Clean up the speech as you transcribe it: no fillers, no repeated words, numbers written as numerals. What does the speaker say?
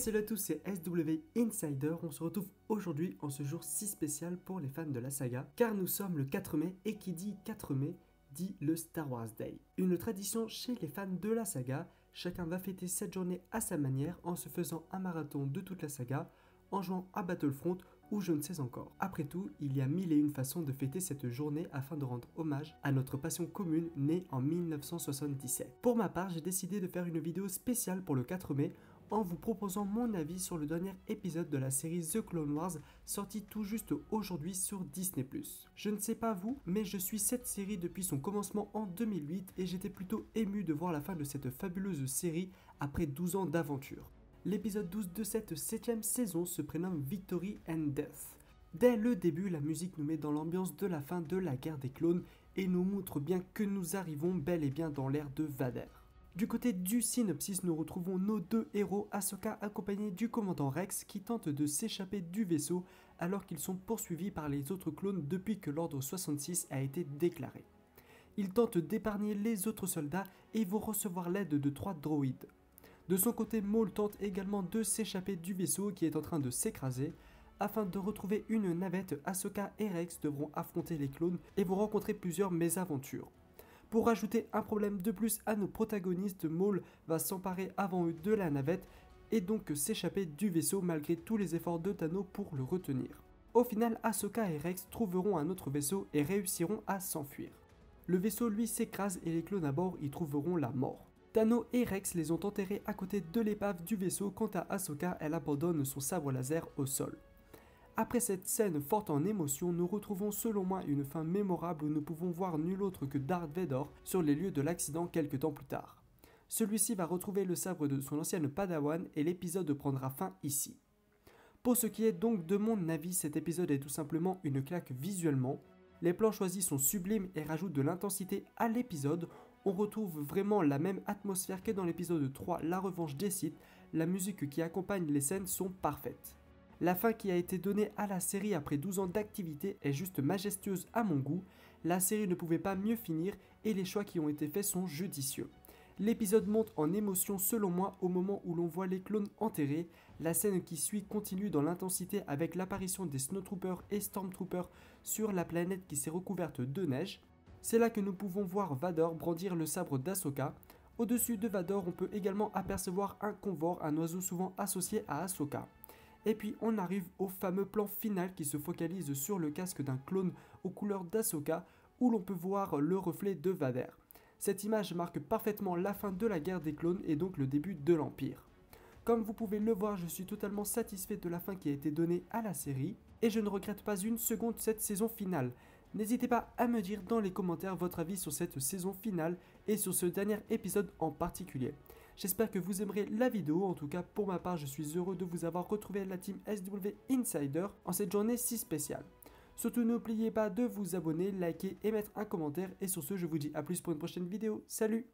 salut à tous, c'est SW Insider. On se retrouve aujourd'hui en ce jour si spécial pour les fans de la saga, car nous sommes le 4 mai et qui dit 4 mai dit le Star Wars Day. Une tradition chez les fans de la saga, chacun va fêter cette journée à sa manière en se faisant un marathon de toute la saga, en jouant à Battlefront ou je ne sais encore. Après tout, il y a mille et une façons de fêter cette journée afin de rendre hommage à notre passion commune née en 1977. Pour ma part, j'ai décidé de faire une vidéo spéciale pour le 4 mai en vous proposant mon avis sur le dernier épisode de la série The Clone Wars sorti tout juste aujourd'hui sur Disney+. Je ne sais pas vous, mais je suis cette série depuis son commencement en 2008 et j'étais plutôt ému de voir la fin de cette fabuleuse série après 12 ans d'aventure. L'épisode 12 de cette 7ème saison se prénomme Victory and Death. Dès le début, la musique nous met dans l'ambiance de la fin de la guerre des clones et nous montre bien que nous arrivons bel et bien dans l'ère de Vader. Du côté du synopsis, nous retrouvons nos deux héros, Ahsoka accompagnés du commandant Rex qui tente de s'échapper du vaisseau alors qu'ils sont poursuivis par les autres clones depuis que l'ordre 66 a été déclaré. Ils tentent d'épargner les autres soldats et vont recevoir l'aide de 3 droïdes. De son côté, Maul tente également de s'échapper du vaisseau qui est en train de s'écraser. Afin de retrouver une navette, Ahsoka et Rex devront affronter les clones et vont rencontrer plusieurs mésaventures. Pour ajouter un problème de plus à nos protagonistes, Maul va s'emparer avant eux de la navette et donc s'échapper du vaisseau malgré tous les efforts de Tano pour le retenir. Au final, Ahsoka et Rex trouveront un autre vaisseau et réussiront à s'enfuir. Le vaisseau lui s'écrase et les clones à bord y trouveront la mort. Tano et Rex les ont enterrés à côté de l'épave du vaisseau. Quant à Ahsoka, elle abandonne son sabre laser au sol. Après cette scène forte en émotion, nous retrouvons selon moi une fin mémorable où nous pouvons voir nul autre que Darth Vader sur les lieux de l'accident quelques temps plus tard. Celui-ci va retrouver le sabre de son ancienne Padawan et l'épisode prendra fin ici. Pour ce qui est donc de mon avis, cet épisode est tout simplement une claque visuellement. Les plans choisis sont sublimes et rajoutent de l'intensité à l'épisode. On retrouve vraiment la même atmosphère que dans l'épisode 3, La Revanche des Sith. La musique qui accompagne les scènes sont parfaites. La fin qui a été donnée à la série après 12 ans d'activité est juste majestueuse à mon goût. La série ne pouvait pas mieux finir et les choix qui ont été faits sont judicieux. L'épisode monte en émotion selon moi au moment où l'on voit les clones enterrés. La scène qui suit continue dans l'intensité avec l'apparition des Snowtroopers et Stormtroopers sur la planète qui s'est recouverte de neige. C'est là que nous pouvons voir Vader brandir le sabre d'Ahsoka. Au-dessus de Vader, on peut également apercevoir un convor, un oiseau souvent associé à Ahsoka. Et puis on arrive au fameux plan final qui se focalise sur le casque d'un clone aux couleurs d'Ahsoka où l'on peut voir le reflet de Vader. Cette image marque parfaitement la fin de la guerre des clones et donc le début de l'Empire. Comme vous pouvez le voir, je suis totalement satisfait de la fin qui a été donnée à la série et je ne regrette pas une seconde cette saison finale. N'hésitez pas à me dire dans les commentaires votre avis sur cette saison finale et sur ce dernier épisode en particulier. J'espère que vous aimerez la vidéo, en tout cas pour ma part je suis heureux de vous avoir retrouvé la team SW Insider en cette journée si spéciale. Surtout n'oubliez pas de vous abonner, liker et mettre un commentaire et sur ce je vous dis à plus pour une prochaine vidéo, salut!